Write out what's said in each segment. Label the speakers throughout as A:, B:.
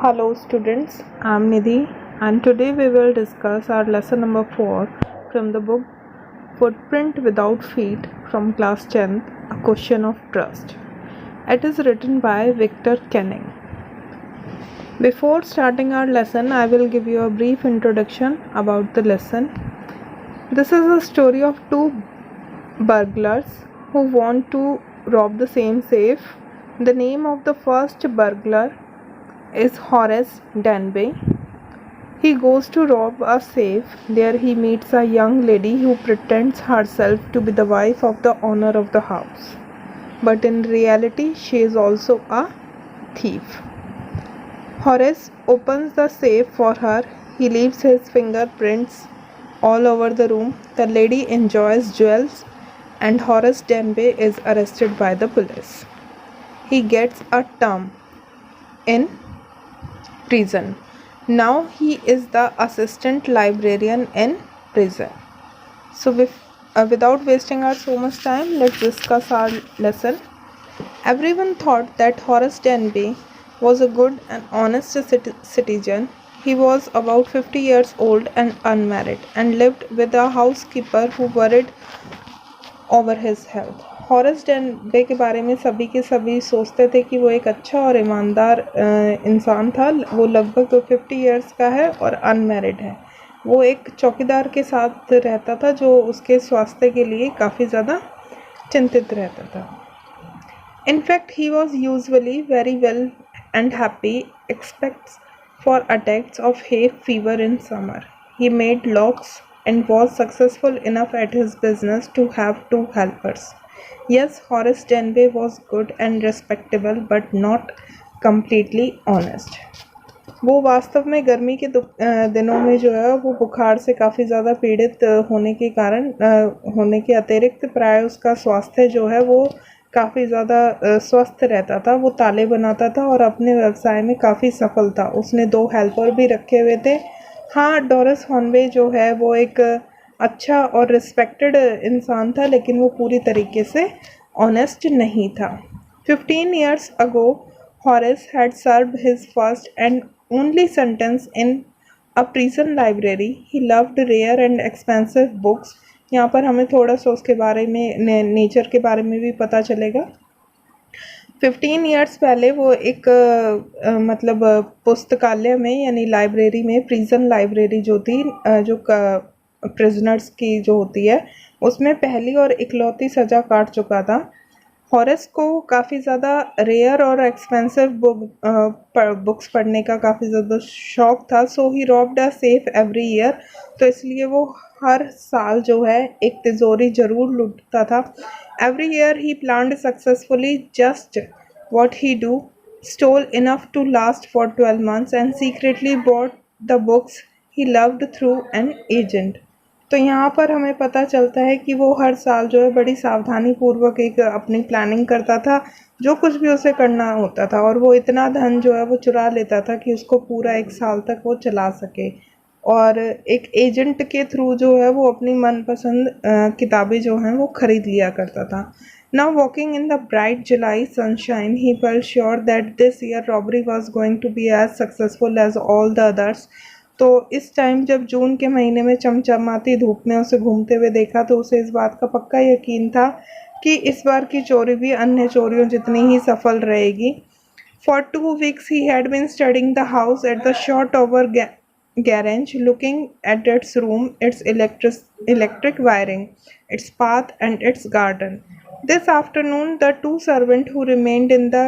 A: Hello students, I am Nidhi and today we will discuss our lesson number 4 from the book Footprint Without Feet from class 10th, A Question of Trust. It is written by Victor Kenning. Before starting our lesson, I will give you a brief introduction about the lesson. This is a story of two burglars who want to rob the same safe. The name of the first burglar is Horace Denby. He goes to rob a safe. There he meets a young lady who pretends herself to be the wife of the owner of the house. But in reality, she is also a thief. Horace opens the safe for her. He leaves his fingerprints all over the room. The lady enjoys jewels and Horace Denby is arrested by the police. He gets a term in prison. Now he is the assistant librarian in prison. So without wasting our so much time, let's discuss our lesson. Everyone thought that Horace Denby was a good and honest citizen. He was about 50 years old and unmarried and lived with a housekeeper who worried over his health. Horace Denby के बारे में सभी के सभी सोचते थे कि वो एक अच्छा और ईमानदार इंसान था. वो लगभग 50 इयर्स का है और अनमैरिड है. वो एक चौकीदार के साथ रहता था जो उसके स्वास्थ्य के लिए काफ़ी ज़्यादा चिंतित रहता था. In fact he was usually very well and happy aspects for attacks of hay fever in summer. He made locks and was successful enough at his business to have 2 helpers. Yes, Horace Denby was good and respectable but not completely honest. वो वास्तव में गर्मी के दिनों में जो है वो बुखार से काफ़ी ज़्यादा पीड़ित होने के कारण होने के अतिरिक्त प्राय उसका स्वास्थ्य जो है वो काफ़ी ज़्यादा स्वस्थ रहता था. वो ताले बनाता था और अपने व्यवसाय में काफ़ी सफल था. उसने 2 हेल्पर भी रखे हुए थे. हाँ, डोरिस हॉर्नबे जो है वो एक अच्छा और रिस्पेक्टेड इंसान था लेकिन वो पूरी तरीके से ऑनेस्ट नहीं था. 15 years ago, Horace had served his first and only sentence in a prison library. He loved rare and expensive books. यहाँ पर हमें थोड़ा सा उसके बारे में नेचर के बारे में भी पता चलेगा. 15 years पहले वो एक मतलब पुस्तकालय में यानी लाइब्रेरी में प्रिजन लाइब्रेरी जो थी जो प्रिजनर्स की जो होती है उसमें पहली और इकलौती सज़ा काट चुका था. हॉरेस को काफ़ी ज़्यादा रेयर और एक्सपेंसिव बुक्स पढ़ने का काफ़ी ज़्यादा शौक़ था. So he robbed a safe every year. तो इसलिए वो हर साल जो है एक तिजोरी ज़रूर लूटता था. Every year he planned successfully just what he do, stole enough to last for 12 months and secretly bought the books he loved through an agent. तो यहाँ पर हमें पता चलता है कि वो हर साल जो है बड़ी सावधानी पूर्वक एक अपनी प्लानिंग करता था. जो कुछ भी उसे करना होता था और वो इतना धन जो है वो चुरा लेता था कि उसको पूरा 1 साल तक वो चला सके. और एक एजेंट के थ्रू जो है वो अपनी मनपसंद किताबें जो हैं वो ख़रीद लिया करता था. Now walking in the bright July sunshine he felt sure that this year robbery was going to be as successful as all the others. तो इस टाइम जब जून के महीने में चमचमाती धूप में उसे घूमते हुए देखा तो उसे इस बात का पक्का यकीन था कि इस बार की चोरी भी अन्य चोरियों जितनी ही सफल रहेगी. For 2 weeks he had been studying the house at the Shotover garage, looking at its room, its electric wiring, its path and its garden. This afternoon the 2 servants who remained in the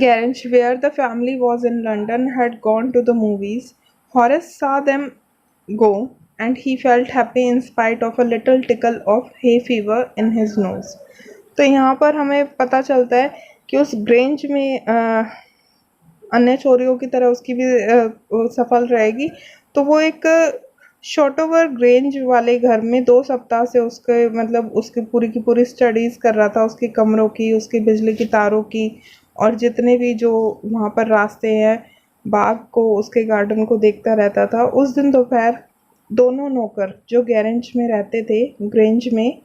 A: garage where the family was in London had gone to the movies. Horace saw them go and he felt happy in spite of a little tickle of hay fever in his nose. तो यहाँ पर हमें पता चलता है कि उस grange में अन्य चोरियों की तरह उसकी भी सफल रहेगी. तो वो एक शॉटोवर ग्रेंज वाले घर में 2 सप्ताह से उसके मतलब उसकी पूरी की पूरी स्टडीज़ कर रहा था. उसके कमरों की, उसकी बिजली की तारों की और जितने भी जो वहाँ पर रास्ते हैं बाग को, उसके गार्डन को देखता रहता था. उस दिन दोपहर दोनों नौकर जो गैरेज में रहते थे ग्रेंज में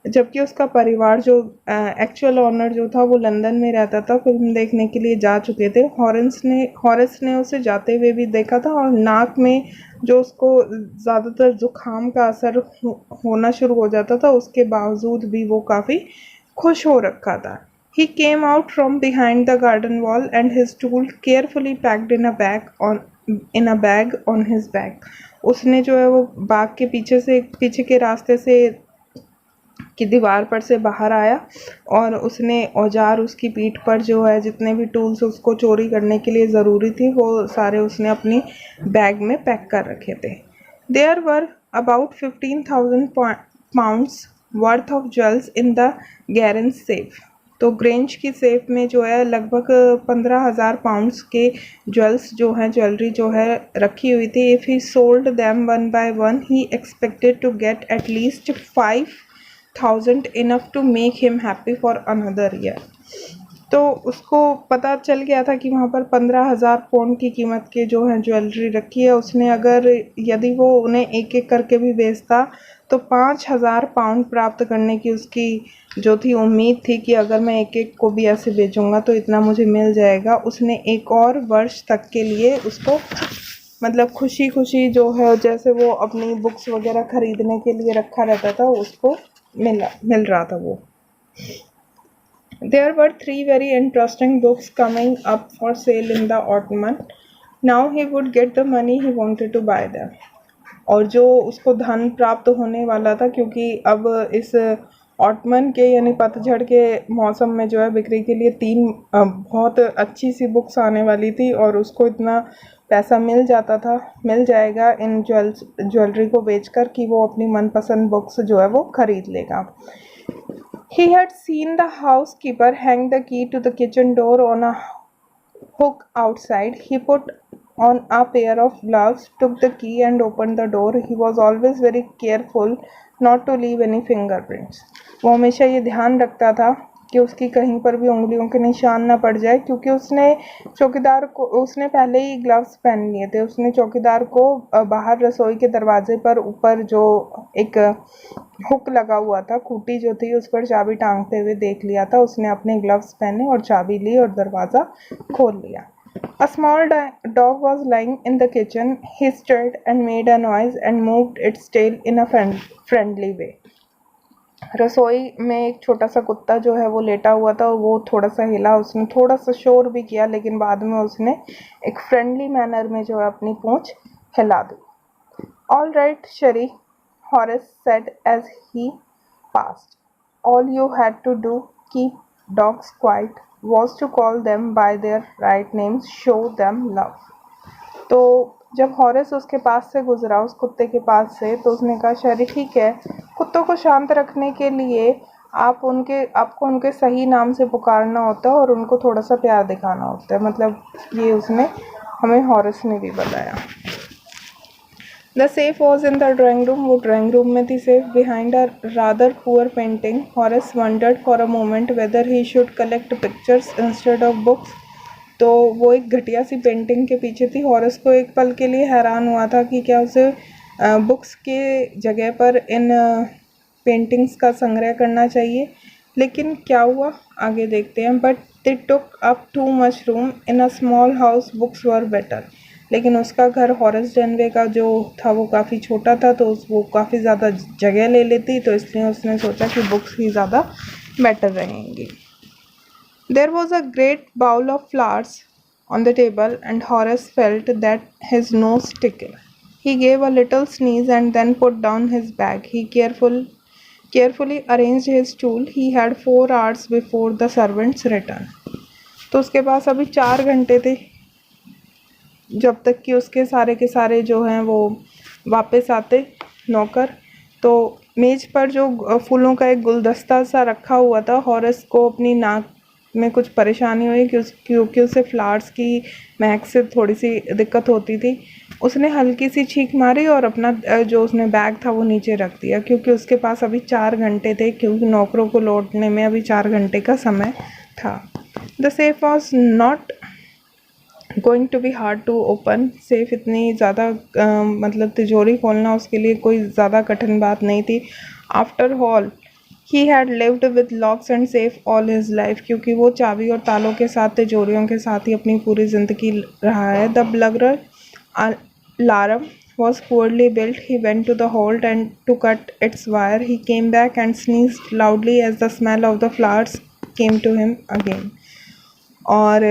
A: जबकि उसका परिवार जो एक्चुअल ओनर जो था वो लंदन में रहता था, फिल्म देखने के लिए जा चुके थे। हॉरेस ने उसे जाते हुए भी देखा था और नाक में जो उसको ज़्यादातर जुकाम का असर होना शुरू हो जाता था, उसके बावजूद भी वो काफ़ी खुश हो रखा था। He came out from behind the garden wall and his tool carefully packed in a bag on his back. उसने जो है वो बाग के पीछे के रास्ते से की दीवार पर से बाहर आया और उसने औजार उसकी पीठ पर जो है जितने भी टूल्स उसको चोरी करने के लिए ज़रूरी थी वो सारे उसने अपनी बैग में पैक कर रखे थे। There were about 15,000 pounds worth of jewels in the Grange safe. तो ग्रेंज की सेफ में जो है लगभग 15,000 पाउंड्स के ज्वेलरी जो है रखी हुई थी। If he sold them one by one he expected to get at least 5,000 enough to make him happy for another year. तो उसको पता चल गया था कि वहाँ पर 15,000 पाउंड की कीमत के जो है ज्वेलरी रखी है। उसने अगर यदि वो उन्हें एक एक करके भी बेचता तो 5,000 पाउंड प्राप्त करने की उसकी जो थी उम्मीद थी कि अगर मैं एक एक को भी ऐसे बेचूंगा तो इतना मुझे मिल जाएगा। उसने एक और वर्ष तक के लिए उसको मतलब खुशी खुशी जो है जैसे वो अपनी बुक्स वगैरह खरीदने के लिए रखा रहता था उसको मिल रहा था वो। There were 3 very interesting books coming up for sale in the autumn. Now he would get the money he wanted to buy them. और जो उसको धन प्राप्त होने वाला था क्योंकि अब इस ऑटमन के यानी पतझड़ के मौसम में जो है बिक्री के लिए 3 बहुत अच्छी सी बुक्स आने वाली थी और उसको इतना पैसा मिल जाएगा इन ज्वेलरी को बेचकर कि वो अपनी मनपसंद बुक्स जो है वो खरीद लेगा। He had seen the housekeeper hang the key to the kitchen door on a hook outside. He put on a pair of gloves, took the key and opened the door. He was always very careful not to leave any fingerprints. वो हमेशा ये ध्यान रखता था कि उसकी कहीं पर भी उंगलियों के निशान ना पड़ जाए क्योंकि उसने पहले ही ग्लव्स पहन लिए थे। उसने चौकीदार को बाहर रसोई के दरवाजे पर ऊपर जो एक हुक लगा हुआ था, खूंटी जो थी उस पर चाबी टांगते हुए देख लिया था। उसने अपने ग्लव्स पहने और चाबी ली और दरवाज़ा खोल लिया। A small dog was lying in the kitchen. He stirred and made a noise and moved its tail in a friendly way. रसोई में एक छोटा सा कुत्ता जो है वो लेटा हुआ था और वो थोड़ा सा हिला। उसने थोड़ा सा शोर भी किया लेकिन बाद में उसने एक फ्रेंडली मैनर में जो है अपनी पूंछ हिला दी। All right, Sherry, Horace said as he passed. All you had to do, keep dogs quiet, was to call them by their right names, show them love. तो जब हॉरेस उसके पास से गुजरा उस कुत्ते के पास से तो उसने कहा शरी ठीक है, कुत्तों को शांत रखने के लिए आपको उनके सही नाम से पुकारना होता है और उनको थोड़ा सा प्यार दिखाना होता है। मतलब ये उसने हमें हॉरेस ने भी बताया। The safe was in the drawing room. वो ड्राइंग रूम में थी safe. Behind a rather poor painting, Horace wondered for a moment whether he should collect pictures instead of books. तो वो एक घटिया सी पेंटिंग के पीछे थी। हॉरेस को एक पल के लिए हैरान हुआ था कि क्या उसे बुक्स के जगह पर इन पेंटिंग्स का संग्रह करना चाहिए, लेकिन क्या हुआ आगे देखते हैं। But they took up too much room in a small house, books were better. लेकिन उसका घर हॉरेस डेनवे का जो था वो काफ़ी छोटा था तो वो काफ़ी ज़्यादा जगह ले लेती, तो इसलिए उसने सोचा कि बुक्स ही ज़्यादा बेटर रहेंगी। There was a great bowl of flowers on the table and Horace felt that his nose tickled. He gave a little sneeze and then put down his bag. He carefully arranged his stool. He had 4 hours before the servants returned. तो उसके पास अभी 4 घंटे थे जब तक कि उसके सारे के सारे जो हैं वो वापस आते नौकर। तो मेज़ पर जो फूलों का एक गुलदस्ता सा रखा हुआ था, हॉरेस को अपनी नाक में कुछ परेशानी हुई क्योंकि उसे फ्लावर्स की महक से थोड़ी सी दिक्कत होती थी। उसने हल्की सी छींक मारी और अपना जो उसने बैग था वो नीचे रख दिया क्योंकि उसके पास अभी 4 घंटे थे, क्योंकि नौकरों को लौटने में अभी 4 घंटे का समय था। The safe was not going to be hard to open. Safe इतनी ज़्यादा मतलब तिजोरी खोलना उसके लिए कोई ज़्यादा कठिन बात नहीं थी। After all he had lived with locks and safe all his life, क्योंकि वो चाबी और तालों के साथ, तिजोरियों के साथ ही अपनी पूरी ज़िंदगी रहा है. The burglar alarm was poorly built. He went to the hold and to cut its wire. He came back and sneezed loudly as the smell of the flowers came to him again. और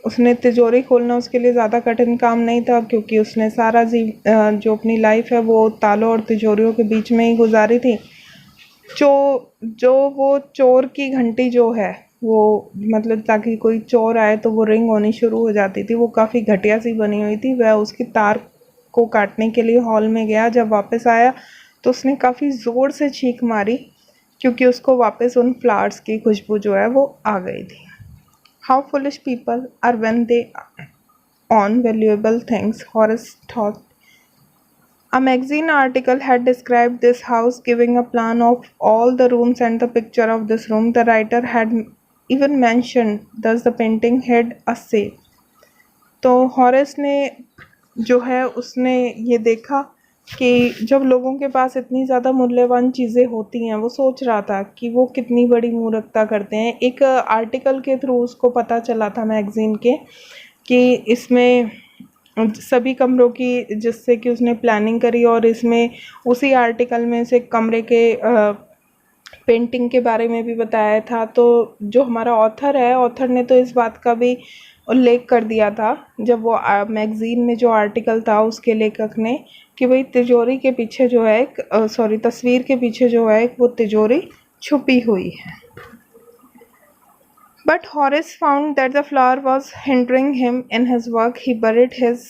A: उसने तिजोरी खोलना उसके लिए ज़्यादा कठिन काम नहीं था, क्योंकि उसने सारा जो अपनी लाइफ है वो तालों और तिजोरियों के बीच में ही गुजारी थी. जो वो चोर की घंटी जो है वो, मतलब ताकि कोई चोर आए तो वो रिंग होनी शुरू हो जाती थी, वो काफ़ी घटिया सी बनी हुई थी. वह उसकी तार को काटने के लिए हॉल में गया. जब वापस आया तो उसने काफ़ी ज़ोर से चीख मारी, क्योंकि उसको वापस उन फ्लावर्स की खुशबू जो है वो आ गई थी. How foolish people are when they own valuable things, Horace thought. A magazine article had described this house, giving a plan of all the rooms and the picture of this room. The writer had even mentioned thus the painting had a safe. तो Horace ने जो है उसने ये देखा कि जब लोगों के पास इतनी ज़्यादा मूल्यवान चीज़ें होती हैं, वो सोच रहा था कि वो कितनी बड़ी मूर्खता करते हैं. एक आर्टिकल के थ्रू उसको पता चला था मैगज़ीन के कि इसमें सभी कमरों की, जिससे कि उसने प्लानिंग करी, और इसमें उसी आर्टिकल में से कमरे के पेंटिंग के बारे में भी बताया था. तो जो हमारा ऑथर है, ऑथर ने तो इस बात का भी उल्लेख कर दिया था जब वो मैगज़ीन में जो आर्टिकल था उसके लेखक ने, कि भाई तिजोरी के पीछे जो है तस्वीर के पीछे जो है वो तिजोरी छुपी हुई है. But Horace found that the flower was hindering him in his work. He buried his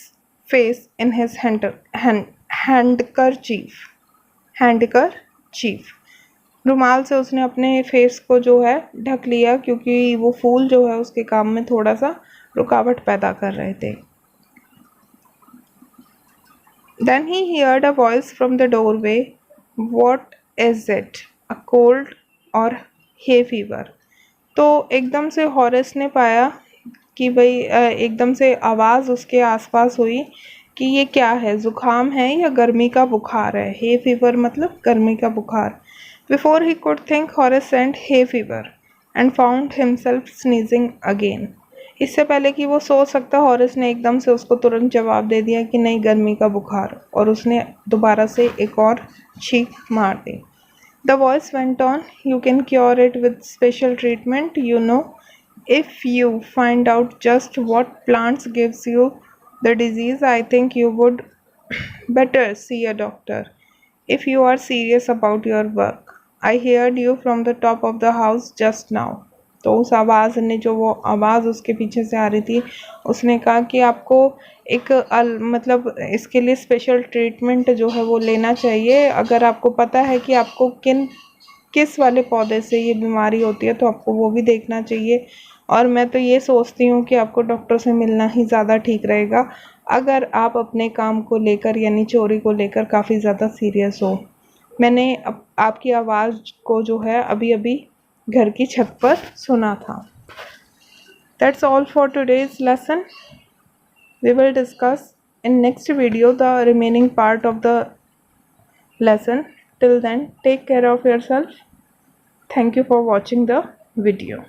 A: face in his handkerchief. रुमाल से उसने अपने फेस को जो है ढक लिया, क्योंकि वो फूल जो है उसके काम में थोड़ा सा रुकावट पैदा कर रहे थे. Then he heard a voice from the doorway. What is it? A cold or hay fever? तो एकदम से हॉरेस ने पाया कि भाई एकदम से आवाज़ उसके आसपास हुई कि ये क्या है, ज़ुकाम है या गर्मी का बुखार है. हे फीवर मतलब गर्मी का बुखार. Before he could think Horace sent hay fever and found himself sneezing again. इससे पहले कि वो सोच सकता, हॉरेस ने एकदम से उसको तुरंत जवाब दे दिया कि नहीं, गर्मी का बुखार, और उसने दोबारा से एक और छींक मार दी. The voice went on, you can cure it with special treatment, you know. If you find out just what plants gives you the disease, I think you would better see a doctor if you are serious about your work. I heard you from the top of the house just now. तो उस आवाज़ ने, जो वो आवाज़ उसके पीछे से आ रही थी, उसने कहा कि आपको एक मतलब इसके लिए स्पेशल ट्रीटमेंट जो है वो लेना चाहिए. अगर आपको पता है कि आपको किस वाले पौधे से ये बीमारी होती है, तो आपको वो भी देखना चाहिए. और मैं तो ये सोचती हूँ कि आपको डॉक्टर से मिलना ही ज़्यादा ठीक रहेगा, अगर आप अपने काम को लेकर यानी चोरी को लेकर काफ़ी ज़्यादा सीरियस हो. मैंने आपकी आवाज़ को जो है अभी अभी घर की छत पर सुना था. That's all for today's lesson. We will discuss in next video the remaining part of the lesson. Till then, take care of yourself. Thank you for watching the video.